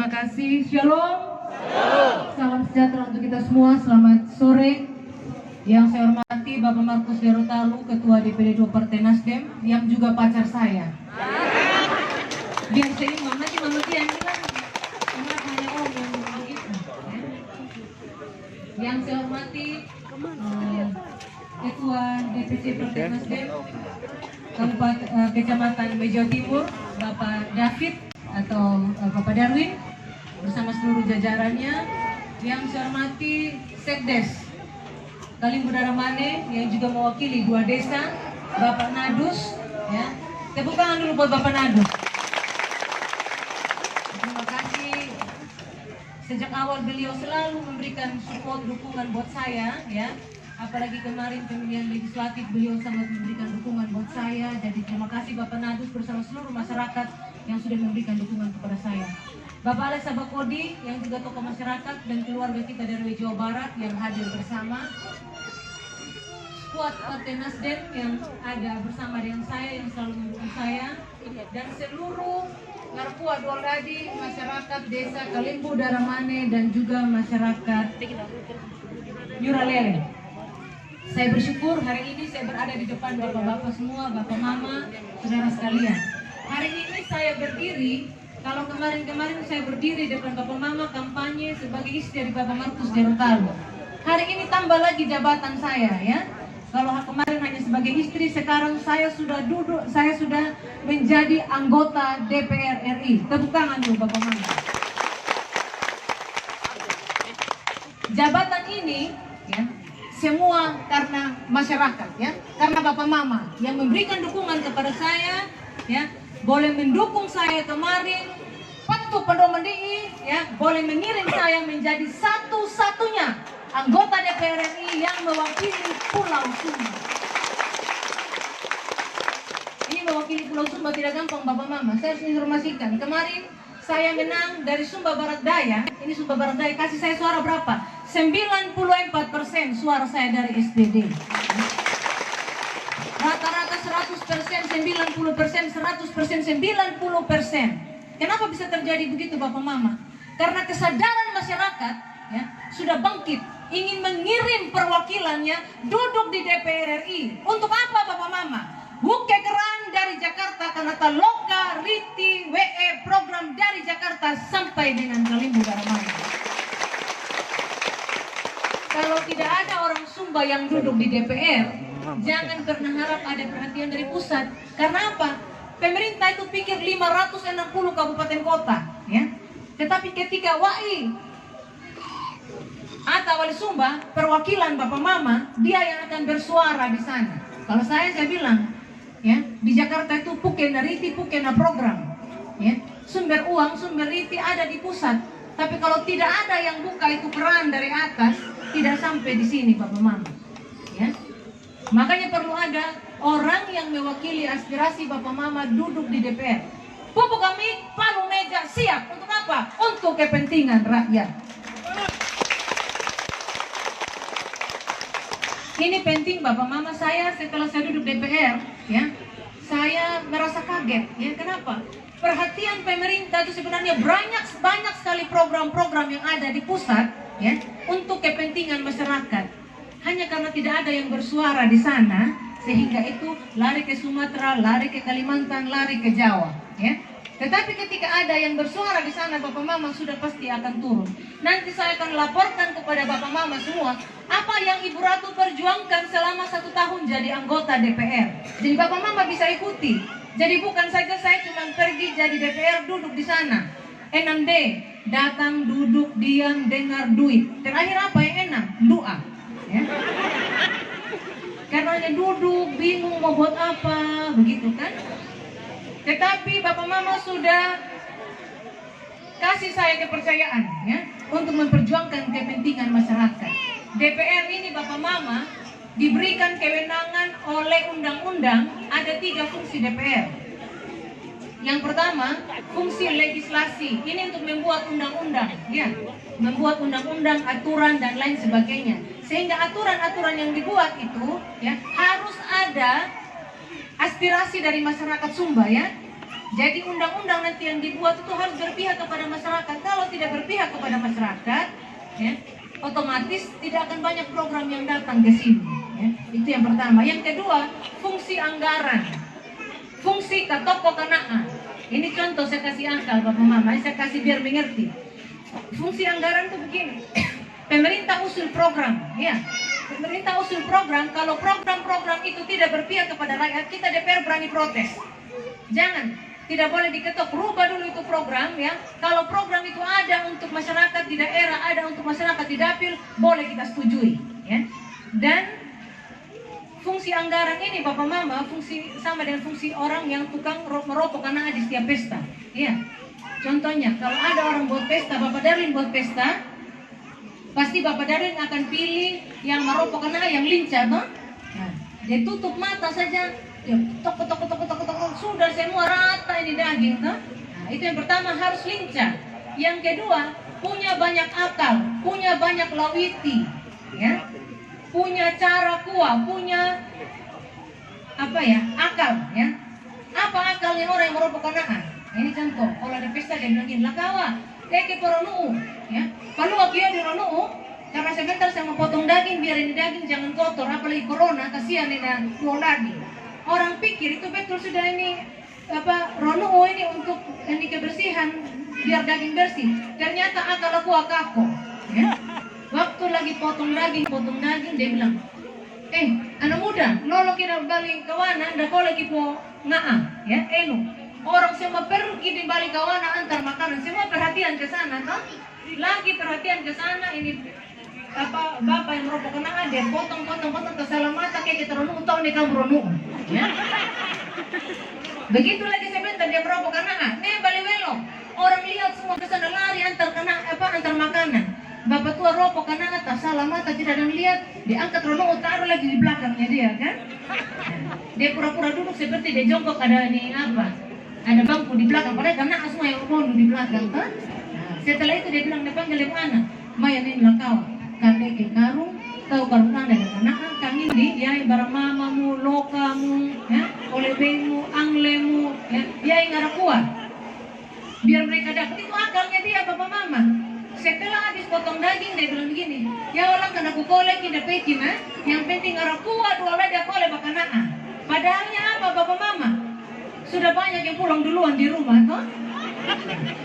Terima kasih. Shalom. Salam sejahtera untuk kita semua. Selamat sore. Yang saya hormati Bapak Markus Derotalu, Ketua DPD 2 Partai Nasdem, yang juga pacar saya. Biar seimbang, nanti Mama Tian bilang hanya om yang begitu. Yang saya hormati Ketua DPC Partai Nasdem Kecamatan Bejo Timur, Bapak David atau Bapak Darwin bersama seluruh jajarannya. Yang saya hormati Sekdes Kalimbu Daramane yang juga mewakili 2 desa, Bapak Nadus, ya. Tepuk tangan dulu buat Bapak Nadus. Terima kasih. Sejak awal beliau selalu memberikan support, dukungan buat saya, ya. Apalagi kemarin pemilihan legislatif beliau sangat memberikan dukungan buat saya. Jadi terima kasih Bapak Nadus bersama seluruh masyarakat yang sudah memberikan dukungan kepada saya. Bapak Alex Sabakodi yang juga tokoh masyarakat dan keluarga kita dari Jawa Barat yang hadir bersama. Skuad Partai Nasdem yang ada bersama dengan saya, yang selalu mendukung saya, dan seluruh Ngarpua Doladi, masyarakat desa Kalimbu Daramane, dan juga masyarakat Yuralele. Saya bersyukur hari ini saya berada di depan bapak-bapak semua, bapak mama, saudara sekalian. Hari ini saya berdiri, kalau kemarin-kemarin saya berdiri depan bapak mama kampanye sebagai istri dari Bapak Markus Derotalu. Hari ini tambah lagi jabatan saya, ya. Kalau kemarin hanya sebagai istri, sekarang saya sudah duduk, saya sudah menjadi anggota DPR RI. Tepuk tangan dulu Bapak Mama. Jabatan ini, ya, semua karena masyarakat, ya, karena Bapak Mama yang memberikan dukungan kepada saya, ya, boleh mendukung saya kemarin, Patu Pendoman DI, ya, boleh mengirim saya menjadi satu-satunya anggota DPR RI yang mewakili Pulau Sumba. Ini mewakili Pulau Sumba tidak gampang Bapak Mama. Saya harus informasikan, kemarin saya menang dari Sumba Barat Daya. Ini Sumba Barat Daya kasih saya suara berapa? 94% suara saya dari SPD. Rata-rata 100%, 90%, 100%, 90%. Kenapa bisa terjadi begitu Bapak Mama? Karena kesadaran masyarakat, ya, sudah bangkit, ingin mengirim perwakilannya duduk di DPR RI. Untuk apa Bapak Mama? Buke keran dari Jakarta, Kanata Loka, Riti, WE, program dari Jakarta sampai dengan Kalimbu Daramane. Kalau tidak ada orang Sumba yang duduk di DPR, jangan pernah harap ada perhatian dari pusat. Karena apa? Pemerintah itu pikir 560 kabupaten kota, ya. Tetapi ketika WAI atau Wali Sumba, perwakilan Bapak Mama, dia yang akan bersuara di sana. Kalau saya bilang, ya, di Jakarta itu pukena riti, pukena program, ya. Sumber uang, sumber riti ada di pusat. Tapi kalau tidak ada yang buka itu keran dari atas, tidak sampai di sini Bapak Mama, ya. Makanya perlu ada orang yang mewakili aspirasi Bapak Mama duduk di DPR. Pupuk kami, palu meja, siap. Untuk apa? Untuk kepentingan rakyat. Ini penting Bapak Mama. Saya setelah saya duduk DPR, ya, saya merasa kaget, ya. Kenapa? Perhatian pemerintah itu sebenarnya banyak sekali program-program yang ada di pusat, ya, untuk kepentingan masyarakat. Hanya karena tidak ada yang bersuara di sana, sehingga itu lari ke Sumatera, lari ke Kalimantan, lari ke Jawa, ya. Tetapi ketika ada yang bersuara di sana, Bapak Mama sudah pasti akan turun. Nanti saya akan laporkan kepada Bapak Mama semua apa yang Ibu Ratu perjuangkan selama 1 tahun jadi anggota DPR. Jadi Bapak Mama bisa ikuti. Jadi bukan saja saya cuma pergi jadi DPR duduk di sana. 6D, datang, duduk, diam, dengar, duit. Terakhir apa yang enak? Doa, ya. Karena hanya duduk, bingung mau buat apa, begitu kan? Tetapi Bapak Mama sudah kasih saya kepercayaan, ya, untuk memperjuangkan kepentingan masyarakat. DPR ini Bapak Mama diberikan kewenangan oleh undang-undang, ada 3 fungsi DPR. Yang pertama, fungsi legislasi. Ini untuk membuat undang-undang, ya, membuat undang-undang, aturan dan lain sebagainya. Sehingga aturan-aturan yang dibuat itu, ya, harus ada aspirasi dari masyarakat Sumba, ya. Jadi undang-undang nanti yang dibuat itu harus berpihak kepada masyarakat. Kalau tidak berpihak kepada masyarakat, ya, otomatis tidak akan banyak program yang datang ke sini. Ya. Itu yang pertama. Yang kedua, fungsi anggaran, fungsi katoko kanaan. Ini contoh saya kasih akal Bapak Mama, saya kasih biar mengerti. Fungsi anggaran itu begini. Pemerintah usul program, ya. Pemerintah usul program, kalau program-program itu tidak berpihak kepada rakyat, kita DPR berani protes. Jangan, tidak boleh diketok, rubah dulu itu program, ya. Kalau program itu ada untuk masyarakat di daerah, ada untuk masyarakat di dapil, boleh kita setujui, ya. Dan fungsi anggaran ini Bapak Mama, fungsi sama dengan fungsi orang yang tukang merokok karena di setiap pesta, ya. Contohnya, kalau ada orang buat pesta, Bapak Darlin buat pesta, pasti Bapak Darlin akan pilih yang merokok karena yang lincah, toh? Nah, dia tutup mata saja, ya, tok, sudah semua rata ini daging, toh? Nah, itu yang pertama, harus lincah. Yang kedua, punya banyak akal, punya banyak lawiti, ya, punya cara kuah, punya apa ya, akal, ya. Apa akalnya orang yang merokok kanaan? Ini contoh, kalau ada pesta dia bilang gini, lakawa, ke poronu, ya. Kalau waktu dia dironu, karena sebentar saya mau potong daging, biar ini daging jangan kotor, apalagi corona, kasihan ini buang daging. Orang pikir itu betul sudah ini apa ronu ini untuk ini kebersihan, biar daging bersih. Ternyata akal aku akako, ya. Waktu lagi potong daging dia bilang, anak muda, lolo kita balik kawana, anda kau lagi po ngaang, ya, orang semua pergi di balik kawana antar makanan, semua perhatian ke sana, toh? Lagi perhatian ke sana, ini apa bapak yang merokok kena dia potong kesalah mata kayak kita renung tahu nih kamu renung, ya. Begitu lagi sebentar dia merokok kena, balik belok, orang lihat semua ke sana lari antar makanan. Bapak tua rokok karena atas salah mata tidak ada yang lihat, diangkat renung taruh lagi di belakangnya dia, kan? Dia pura-pura duduk seperti dia jongkok, ada ini apa? Ada bangku di belakang, padahal karena semua yang mau di belakang, kan? Nah, setelah itu dia bilang, dia panggil yang mana? Maya ini lakau, kakek ke karung, tahu karung anda dan anak kang ini, ya barang mamamu, lokamu, ya, olebemu, anglemu, ya yang arah kuat. Biar mereka dapat itu akalnya dia Bapak Mama. Setelah habis potong daging dia bilang begini, ya orang kena kukolek tidak pekin, yang penting arah kuat, dua dia kolek bakanaan. Padahalnya apa Bapak Mama? Sudah banyak yang pulang duluan di rumah, toh?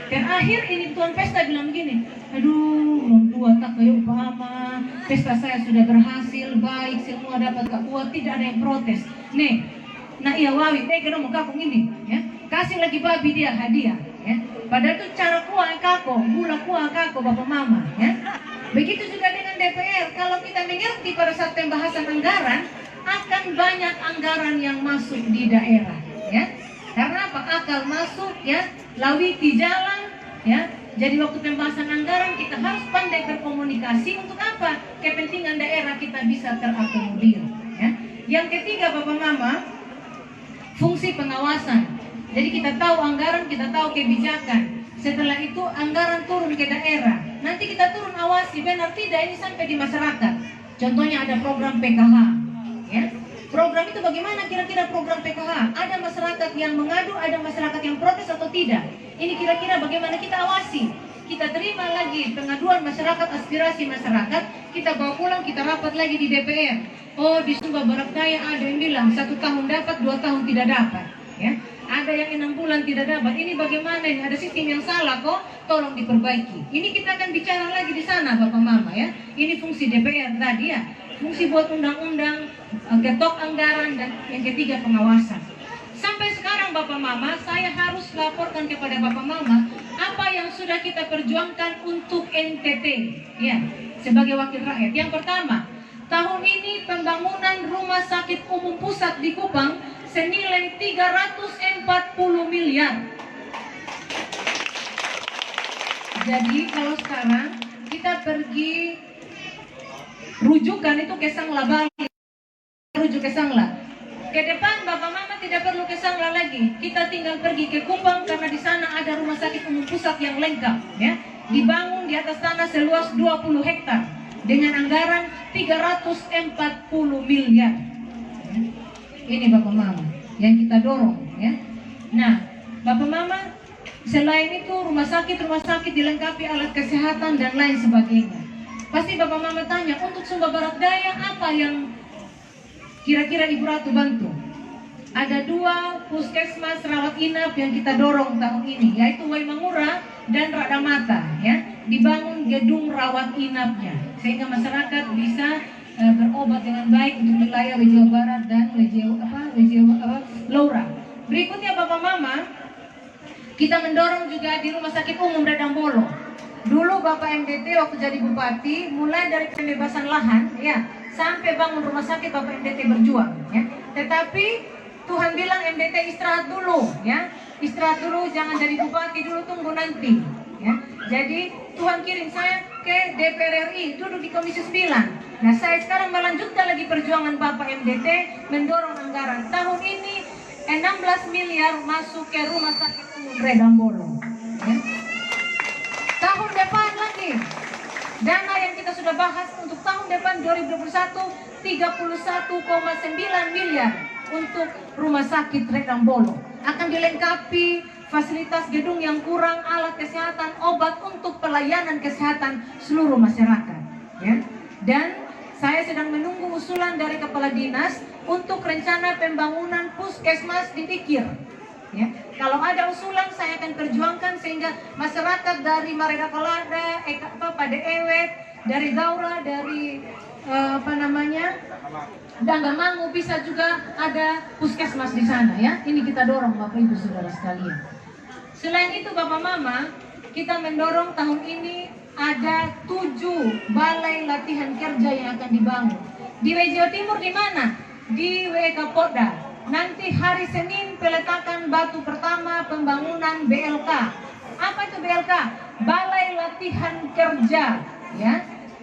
Terakhir ini tuan pesta bilang begini, aduh, orang tua tak kayak Mama, pesta saya sudah berhasil, baik, semua dapat kuat, tidak ada yang protes. Nih, nah iya wawi, kena mau kakung ini, ya, kasih lagi babi dia hadiah, ya. Padahal itu cara kuah kako, gula kuah kako Bapak Mama, ya. Begitu juga dengan DPR, kalau kita mengerti pada saat pembahasan anggaran, akan banyak anggaran yang masuk di daerah, ya. Karena apa? Akal masuk, ya, lawiti jalan, ya. Jadi waktu pembahasan anggaran kita harus pandai berkomunikasi untuk apa? Kepentingan daerah kita bisa terakomodir, ya. Yang ketiga Bapak Mama, fungsi pengawasan. Jadi kita tahu anggaran, kita tahu kebijakan. Setelah itu anggaran turun ke daerah. Nanti kita turun awasi benar tidak ini sampai di masyarakat. Contohnya ada program PKH, ya. Program itu bagaimana kira-kira program PKH? Ada masyarakat yang mengadu, ada masyarakat yang protes atau tidak? Ini kira-kira bagaimana kita awasi? Kita terima lagi pengaduan masyarakat, aspirasi masyarakat, kita bawa pulang, kita rapat lagi di DPR. Oh, di Sumba Barat Daya ada yang bilang 1 tahun dapat, 2 tahun tidak dapat, ya. Ada yang 6 bulan tidak dapat. Ini bagaimana? Ini ada sistem yang salah kok, tolong diperbaiki. Ini kita akan bicara lagi di sana Bapak Mama, ya. Ini fungsi DPR tadi, ya. Fungsi buat undang-undang, ketok anggaran, dan yang ketiga pengawasan. Sampai sekarang Bapak Mama, saya harus laporkan kepada Bapak Mama apa yang sudah kita perjuangkan untuk NTT, ya, sebagai wakil rakyat. Yang pertama, tahun ini pembangunan rumah sakit umum pusat di Kupang senilai 340 miliar. Jadi kalau sekarang kita pergi rujukan itu ke Sangla Bali, rujuk ke Sangla. Ke depan Bapak Mama tidak perlu ke Sangla lagi. Kita tinggal pergi ke Kupang karena di sana ada rumah sakit umum pusat yang lengkap, ya. Dibangun di atas tanah seluas 20 hektar dengan anggaran 340 miliar. Ya. Ini Bapak Mama yang kita dorong, ya. Nah, Bapak Mama, selain itu rumah sakit dilengkapi alat kesehatan dan lain sebagainya. Pasti Bapak Mama tanya, untuk Sumba Barat Daya apa yang kira-kira Ibu Ratu bantu? Ada 2 puskesmas rawat inap yang kita dorong tahun ini, yaitu Waimangura dan Radamata, ya. Dibangun gedung rawat inapnya sehingga masyarakat bisa berobat dengan baik untuk wilayah Jawa Barat dan Laura. Berikutnya Bapak Mama, kita mendorong juga di Rumah Sakit Umum Redambolo. Dulu Bapak MDT waktu jadi bupati, mulai dari pembebasan lahan, ya, sampai bangun rumah sakit Bapak MDT berjuang, ya. Tetapi Tuhan bilang MDT istirahat dulu, ya. Istirahat dulu, jangan jadi bupati dulu, tunggu nanti, ya. Jadi Tuhan kirim saya ke DPR RI, duduk di Komisi 9. Nah, saya sekarang melanjutkan lagi perjuangan Bapak MDT mendorong anggaran. Tahun ini 16 miliar masuk ke Rumah Sakit Umum Redambolo, ya. Tahun depan lagi dana yang kita sudah bahas untuk tahun depan 2021 31,9 miliar untuk Rumah Sakit Redambolo. Akan dilengkapi fasilitas gedung yang kurang, alat kesehatan, obat untuk pelayanan kesehatan seluruh masyarakat, ya. Dan saya sedang menunggu usulan dari Kepala Dinas untuk rencana pembangunan puskesmas di Dikir, ya. Kalau ada usulan saya akan perjuangkan sehingga masyarakat dari Mareda Kalada, Padewet, dari Daura, dari Danggamangu bisa juga ada puskesmas di sana, ya. Ini kita dorong Bapak Ibu Saudara sekalian. Selain itu Bapak Mama, kita mendorong tahun ini ada 7 balai latihan kerja yang akan dibangun. Di Jawa Timur di mana? Di WK Polda. Nanti hari Senin peletakan batu pertama pembangunan BLK. Apa itu BLK? Balai latihan kerja, ya.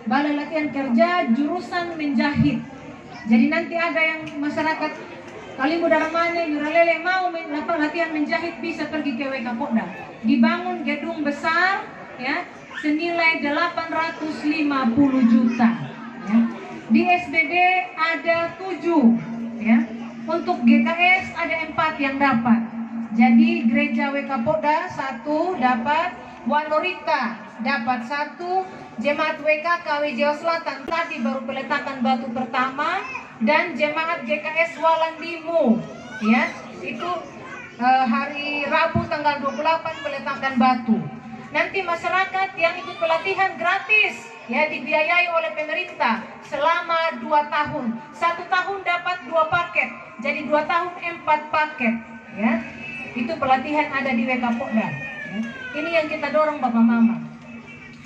Balai latihan kerja jurusan menjahit. Jadi nanti ada yang masyarakat Kalimbu Daramane, Nyuralele mau latihan menjahit bisa pergi ke WK Polda. Dibangun gedung besar, ya, senilai 850 juta. Ya. Di SBD ada 7, ya. Untuk GKS ada 4 yang dapat. Jadi gereja WK Polda 1 dapat, Wanorita dapat 1, Jemaat WKK Jawa Selatan tadi baru peletakan batu pertama, dan Jemaat GKS Walandimu, ya, itu hari Rabu tanggal 28 peletakan batu. Nanti masyarakat yang ikut pelatihan gratis, ya, dibiayai oleh pemerintah selama 2 tahun. 1 tahun dapat 2 paket, jadi 2 tahun 4 paket, ya. Itu pelatihan ada di WK Polda, ya. Ini yang kita dorong Bapak Mama.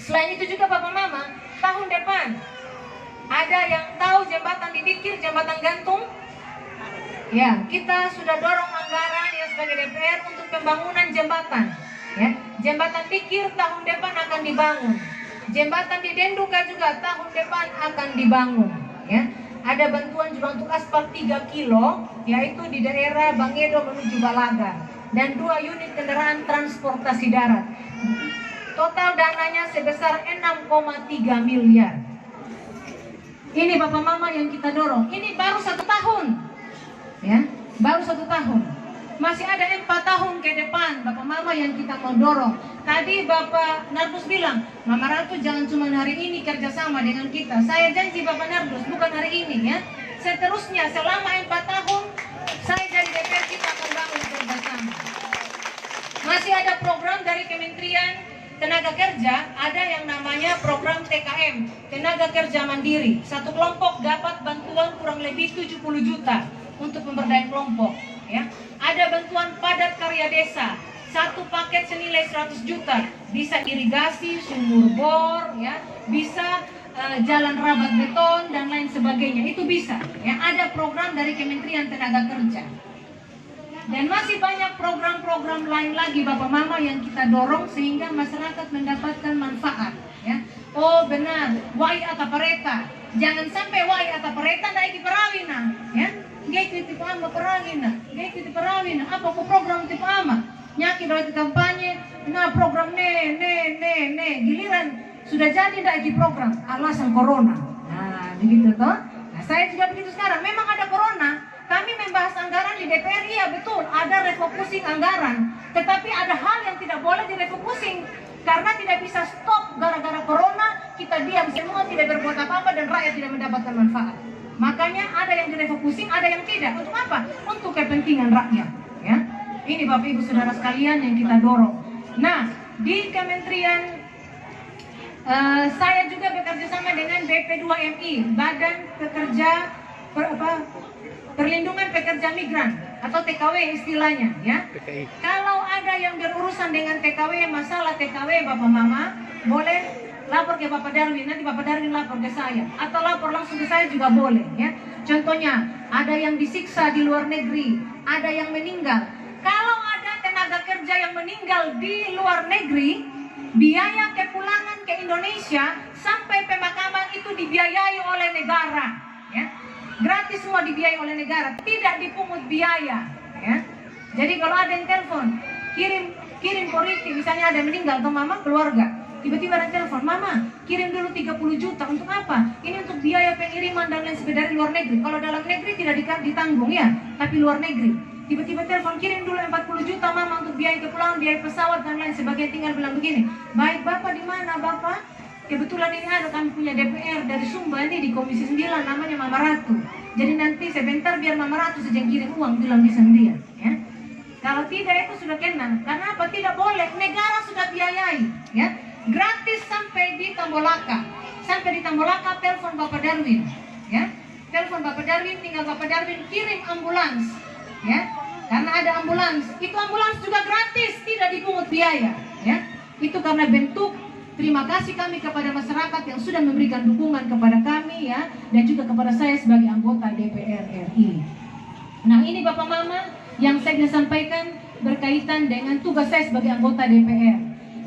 Selain itu juga Bapak Mama, tahun depan ada yang tahu jembatan di Dikir, jembatan gantung? Ya, kita sudah dorong anggaran ya sebagai DPR untuk pembangunan jembatan. Ya, jembatan Dikir tahun depan akan dibangun. Jembatan di Denduka juga tahun depan akan dibangun. Ya, ada bantuan juga untuk aspal 3 kilo, yaitu di daerah Bangedo menuju Balaga, dan 2 unit kendaraan transportasi darat. Total dananya sebesar 6,3 miliar. Ini Bapak Mama yang kita dorong. Ini baru 1 tahun, ya, baru 1 tahun. Masih ada 4 tahun ke depan Bapak Mama yang kita mau dorong. Tadi Bapak Nardus bilang, Mama Ratu jangan cuma hari ini kerjasama dengan kita. Saya janji Bapak Nardus, bukan hari ini, ya. Seterusnya selama 4 tahun saya jadi DPR, kita akan bangun kerjasama. Masih ada program dari Kementerian Tenaga Kerja, ada yang namanya program TKM, Tenaga Kerja Mandiri. Satu kelompok dapat bantuan kurang lebih 70 juta untuk pemberdayaan kelompok, ya. Ada bantuan padat karya desa, 1 paket senilai 100 juta, bisa irigasi, sumur bor, ya, bisa jalan rabat beton dan lain sebagainya, itu bisa, ya. Ada program dari Kementerian Tenaga Kerja. Dan masih banyak program-program lain lagi Bapak Mama yang kita dorong sehingga masyarakat mendapatkan manfaat, ya. Oh benar, wai atapareta. Jangan sampai wai atapareta naik perawina, ya. Gaya tipe ama perawina, gaya tipe perawina. Apa ku program tipe ama? Nyaki dari kampanye, nah program giliran sudah jadi lagi program alasan corona. Nah begitu toh. Nah saya juga begitu sekarang. Memang ada corona, kami membahas anggaran di DPR, iya betul, ada refocusing anggaran. Tetapi ada hal yang tidak boleh direfocusing. Karena tidak bisa stop gara-gara corona, kita diam semua, tidak berbuat apa-apa, dan rakyat tidak mendapatkan manfaat. Makanya ada yang direfocusing, ada yang tidak. Untuk apa? Untuk kepentingan rakyat. Ya, ini Bapak Ibu Saudara sekalian yang kita dorong. Nah, di Kementerian saya juga bekerja sama dengan BP2MI, Badan Perlindungan Pekerja Migran atau TKW istilahnya, ya. Kalau ada yang berurusan dengan TKW, masalah TKW Bapak Mama, boleh lapor ke Bapak Darwin, nanti Bapak Darwin lapor ke saya, atau lapor langsung ke saya juga boleh, ya. Contohnya, ada yang disiksa di luar negeri, ada yang meninggal. Kalau ada tenaga kerja yang meninggal di luar negeri, biaya kepulangan ke Indonesia sampai pemakaman itu dibiayai oleh negara, ya. Gratis semua dibiayai oleh negara, tidak dipungut biaya, ya. Jadi kalau ada yang telepon, kirim politik, misalnya ada meninggal atau mama keluarga, tiba-tiba ada telepon, mama kirim dulu 30 juta untuk apa? Ini untuk biaya pengiriman dan lain sebagainya dari luar negeri. Kalau dalam negeri tidak ditanggung, ya, tapi luar negeri. Tiba-tiba telepon, kirim dulu 40 juta mama untuk biaya kepulangan, biaya pesawat dan lain sebagainya. Tinggal bilang begini, baik Bapak, di mana Bapak? Kebetulan ini ada, kami punya DPR dari Sumba ini di Komisi 9, namanya Mama Ratu. Jadi nanti sebentar biar Mama Ratu saja kirim uang, bilang bisa dia, ya. Kalau tidak itu sudah kena. Karena apa? Tidak boleh, negara sudah biayai, ya. Gratis sampai di Tambolaka. Sampai di Tambolaka telepon Bapak Darwin, ya. Telepon Bapak Darwin, tinggal Bapak Darwin kirim ambulans, ya. Karena ada ambulans, itu ambulans juga gratis, tidak dipungut biaya, ya. Itu karena bentuk terima kasih kami kepada masyarakat yang sudah memberikan dukungan kepada kami, ya, dan juga kepada saya sebagai anggota DPR RI. Nah, ini Bapak Mama yang saya ingin sampaikan berkaitan dengan tugas saya sebagai anggota DPR.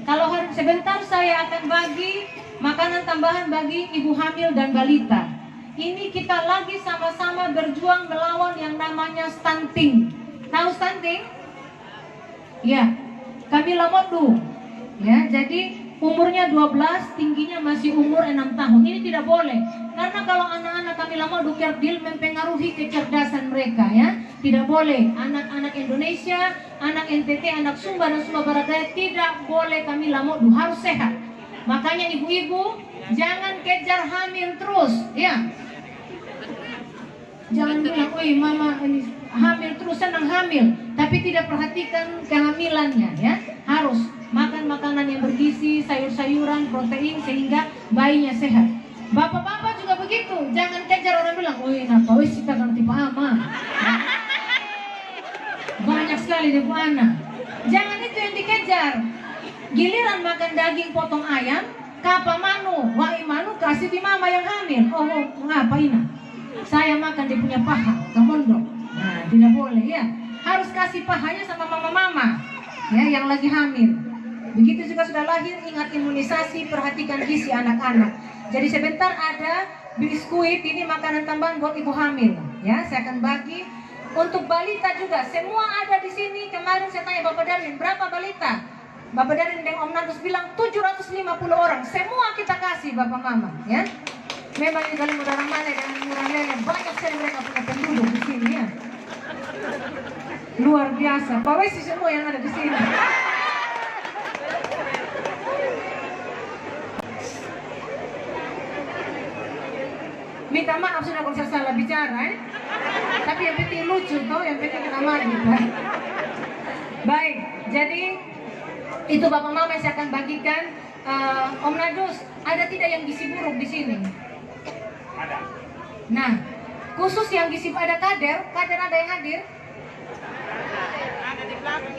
Kalau sebentar saya akan bagi makanan tambahan bagi ibu hamil dan balita. Ini kita lagi sama-sama berjuang melawan yang namanya stunting. Tahu stunting? Ya, Kamila Modu. Ya, jadi umurnya 12, tingginya masih umur 6 tahun. Ini tidak boleh. Karena kalau anak-anak Kamila Modu kerdil mempengaruhi kecerdasan mereka, ya. Tidak boleh. Anak-anak Indonesia, anak NTT, anak Sumba dan Sumba Barat Daya tidak boleh Kamila Modu, harus sehat. Makanya ibu-ibu jangan kejar hamil terus, ya. Jangan bilang, "Oi, mama ini hamil terus, senang hamil," tapi tidak perhatikan kehamilannya, ya. Harus makan makanan yang bergizi, sayur-sayuran, protein sehingga bayinya sehat. Bapak-bapak juga begitu, jangan kejar orang bilang, "Oi, napa wis kita kan tipe ama." Banyak sekali di anak. Jangan itu yang dikejar. Giliran makan daging potong ayam, kapa manu, wai manu kasih di mama yang hamil. Oh, ngapain? Saya makan dia punya paha, kamondok. Nah, tidak boleh, ya. Harus kasih pahanya sama mama-mama, ya, yang lagi hamil. Begitu juga sudah lahir, ingat imunisasi, perhatikan gizi anak-anak. Jadi sebentar ada biskuit, ini makanan tambahan buat ibu hamil, ya. Saya akan bagi untuk balita juga. Semua ada di sini. Kemarin saya tanya Bapak Darwin, berapa balita? Bapak Darwin dan Om Nandus bilang 750 orang. Semua kita kasih Bapak Mama, ya. Memang ini kali Murah Ramane dan Murah Lele, banyak sekali mereka punya penduduk di sini, ya. Luar biasa. Bawa sih semua yang ada di sini. Minta maaf sudah kalau saya salah bicara, tapi yang penting lucu toh, yang penting kita maju. Baik, jadi itu Bapak Mama saya akan bagikan. Om Nadus, ada tidak yang gizi buruk di sini? Ada. Nah, khusus yang gizi, ada kader ada yang hadir? Ada di belakang.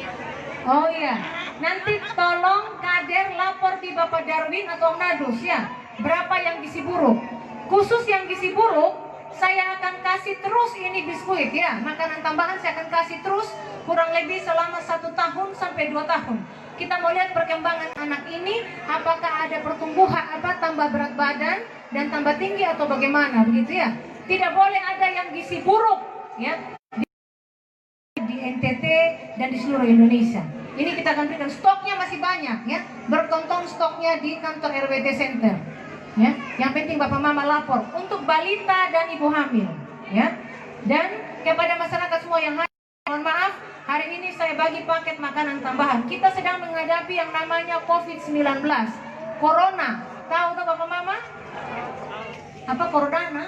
Oh iya, nanti tolong kader lapor di Bapak Darwin atau Om Nadus, ya. Berapa yang gizi buruk? Khusus yang gizi buruk, saya akan kasih terus ini biskuit, ya. Makanan tambahan saya akan kasih terus kurang lebih selama 1 tahun sampai 2 tahun. Kita mau lihat perkembangan anak ini, apakah ada pertumbuhan, tambah berat badan dan tambah tinggi atau bagaimana, begitu, ya. Tidak boleh ada yang gizi buruk, ya, di NTT dan di seluruh Indonesia. Ini kita akan berikan, stoknya masih banyak, ya. Bertonton stoknya di kantor RWT Center. Ya, yang penting Bapak Mama lapor untuk balita dan ibu hamil, ya. Dan Kepada masyarakat semua yang hadir, mohon maaf, hari ini saya bagi paket makanan tambahan. Kita sedang menghadapi yang namanya COVID-19, Corona. Tahu tuh Bapak Mama? Apa Corona?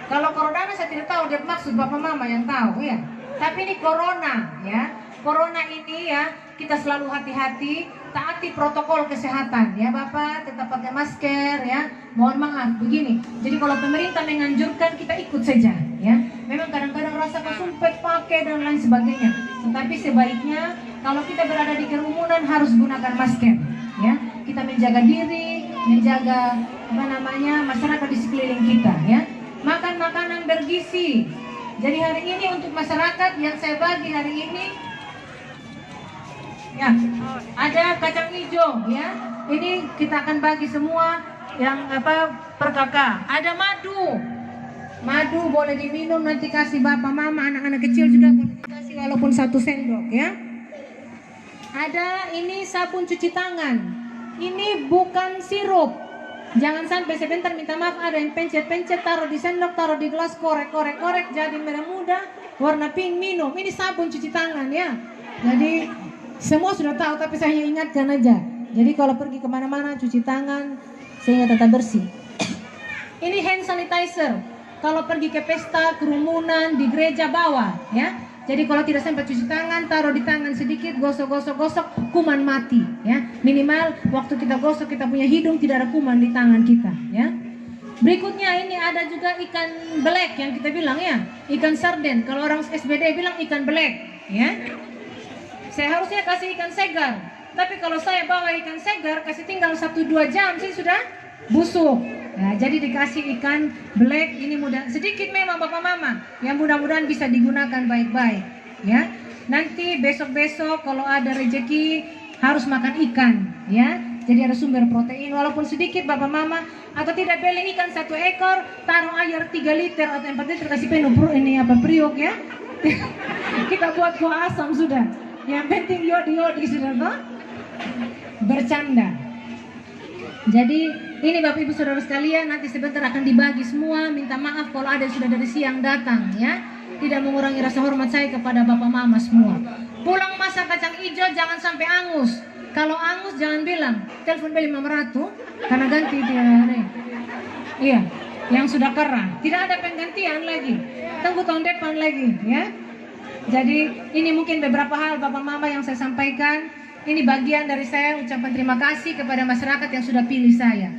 Kalau Corona saya tidak tahu dia maksud, Bapak Mama yang tahu ya. Tapi ini Corona ya. Corona ini ya, kita selalu hati-hati, taati protokol kesehatan ya Bapak, tetap pakai masker ya. Mohon maaf begini. Jadi kalau pemerintah menganjurkan kita ikut saja ya. Memang kadang-kadang rasa kesumpet pakai dan lain sebagainya. Tetapi sebaiknya kalau kita berada di kerumunan harus gunakan masker ya. Kita menjaga diri, menjaga masyarakat di sekeliling kita ya. Makan makanan bergizi. Jadi hari ini untuk masyarakat yang saya bagi hari ini ya, ada kacang hijau ya. Ini kita akan bagi semua yang per kakak. Ada madu. Madu boleh diminum, nanti kasih bapak mama, anak-anak kecil juga boleh dikasih walaupun 1 sendok ya. Ada ini sabun cuci tangan. Ini bukan sirup. Jangan sampai sebentar minta maaf ada yang pencet-pencet, taruh di sendok, taruh di gelas, korek jadi merah muda, warna pink, minum. Ini sabun cuci tangan ya. Jadi semua sudah tahu, tapi saya ingatkan aja. Jadi kalau pergi kemana-mana cuci tangan sehingga tetap bersih. Ini hand sanitizer. Kalau pergi ke pesta, kerumunan, di gereja bawa ya. Jadi kalau tidak sempat cuci tangan, taruh di tangan sedikit, gosok, kuman mati ya. Minimal waktu kita gosok kita punya hidung tidak ada kuman di tangan kita ya. Berikutnya ini ada juga ikan black yang kita bilang ya, ikan sarden. Kalau orang SBD bilang ikan black ya. Saya harusnya kasih ikan segar, tapi kalau saya bawa ikan segar kasih tinggal 1-2 jam sih sudah busuk. Nah, jadi dikasih ikan black ini mudah sedikit memang Bapak Mama, yang mudah-mudahan bisa digunakan baik-baik ya. Nanti besok-besok kalau ada rezeki harus makan ikan ya. Jadi ada sumber protein walaupun sedikit Bapak Mama, atau tidak beli ikan 1 ekor, taruh air 3 liter atau 4 liter kasih penuh periuk ya. Kita buat kuah asam sudah. Yang penting yodi sudah toh. Bercanda. Jadi ini Bapak Ibu Saudara sekalian, nanti sebentar akan dibagi semua. Minta maaf kalau ada yang sudah dari siang datang ya. Tidak mengurangi rasa hormat saya kepada Bapak Mama semua. Pulang masak kacang hijau jangan sampai angus. Kalau angus jangan bilang telepon beli Mama Ratu karena ganti dia. Iya, yang sudah kering. Tidak ada penggantian lagi. Tunggu tahun depan lagi ya. Jadi ini mungkin beberapa hal Bapak Mama yang saya sampaikan. Ini bagian dari saya ucapan terima kasih kepada masyarakat yang sudah pilih saya.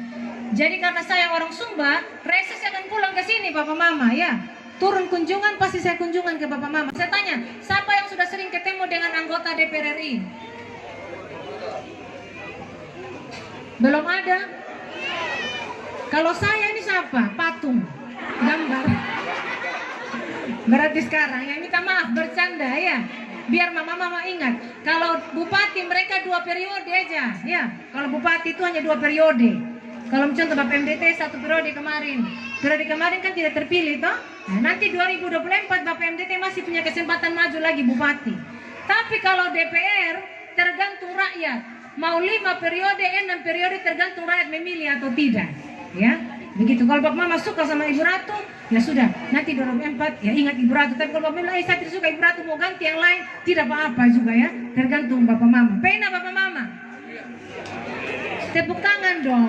Jadi karena saya orang Sumba, reses akan pulang ke sini Bapak Mama ya. Turun kunjungan pasti saya kunjungan ke Bapak Mama. Saya tanya, siapa yang sudah sering ketemu dengan anggota DPR RI? Belum ada. Kalau saya ini siapa? Patung, gambar. Berarti sekarang ya minta maaf bercanda ya. Biar mama-mama ingat, kalau bupati mereka 2 periode aja ya. Kalau bupati itu hanya 2 periode. Kalau contoh Bapak MDT 1 periode kemarin. Periode kemarin kan tidak terpilih toh. Nah, nanti 2024 Bapak MDT masih punya kesempatan maju lagi bupati. Tapi kalau DPR tergantung rakyat. Mau 5 periode, 6 periode tergantung rakyat memilih atau tidak. Ya. Begitu. Kalau Bapak Mama suka sama Ibu Ratu, ya sudah. Nanti 2024 ya ingat Ibu Ratu. Tapi kalau Bapak Mama saya tidak suka Ibu Ratu, mau ganti yang lain, tidak apa-apa juga ya. Tergantung Bapak Mama. Pena Bapak Mama. Tepuk tangan dong.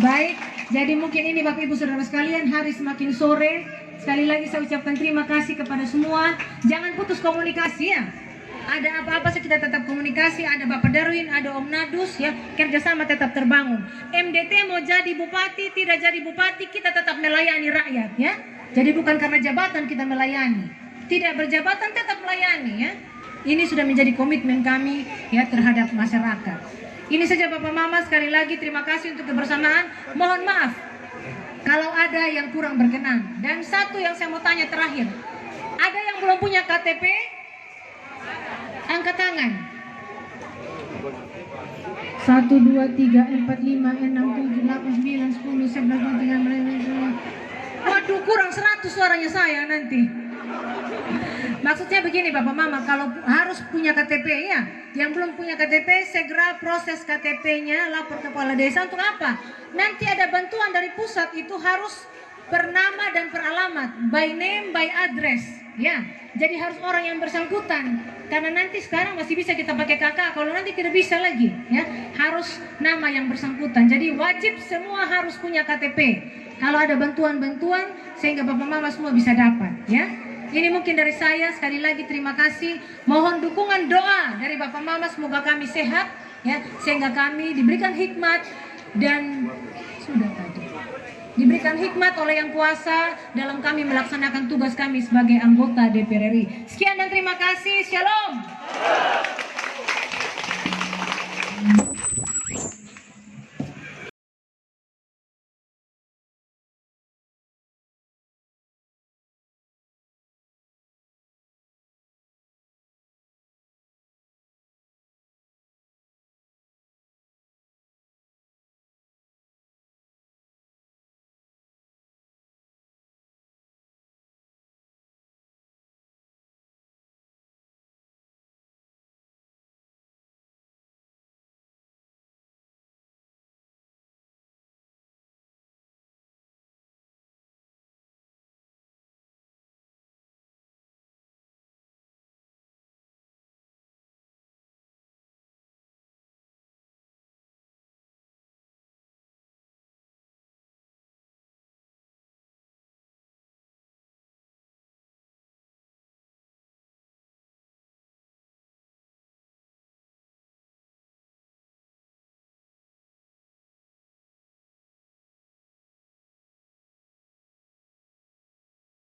Baik. Jadi mungkin ini Bapak Ibu Saudara sekalian, hari semakin sore. Sekali lagi saya ucapkan terima kasih kepada semua. Jangan putus komunikasi ya. Ada apa-apa kita tetap komunikasi. Ada Bapak Darwin, ada Om Nadus ya, kerjasama tetap terbangun. MDT mau jadi bupati, tidak jadi bupati, kita tetap melayani rakyat ya. Jadi bukan karena jabatan kita melayani, tidak berjabatan tetap melayani ya. Ini sudah menjadi komitmen kami ya terhadap masyarakat. Ini saja Bapak Mama, sekali lagi terima kasih untuk kebersamaan. Mohon maaf kalau ada yang kurang berkenan. Dan satu yang saya mau tanya terakhir, ada yang belum punya KTP? Angkat tangan. 1, 2, 3, 4, 5, 6, 7, 8, 9, 10, 11, 12, 13, 14. Waduh, kurang 100 suaranya saya nanti. Maksudnya begini Bapak Mama, kalau harus punya KTP ya, yang belum punya KTP segera proses KTP-nya, lapor ke kepala desa. Untuk apa? Nanti ada bantuan dari pusat, itu harus bernama dan peralamat, by name, by address, ya. Jadi harus orang yang bersangkutan. Karena nanti sekarang masih bisa kita pakai kakak, kalau nanti tidak bisa lagi, ya. Harus nama yang bersangkutan. Jadi wajib semua harus punya KTP. Kalau ada bantuan-bantuan, sehingga Bapak Mama semua bisa dapat, ya. Ini mungkin dari saya, sekali lagi terima kasih. Mohon dukungan doa dari Bapak Mama, semoga kami sehat, ya, sehingga kami diberikan hikmat dan sudah tadi diberikan hikmat oleh Yang Kuasa dalam kami melaksanakan tugas kami sebagai anggota DPR RI. Sekian dan terima kasih. Shalom.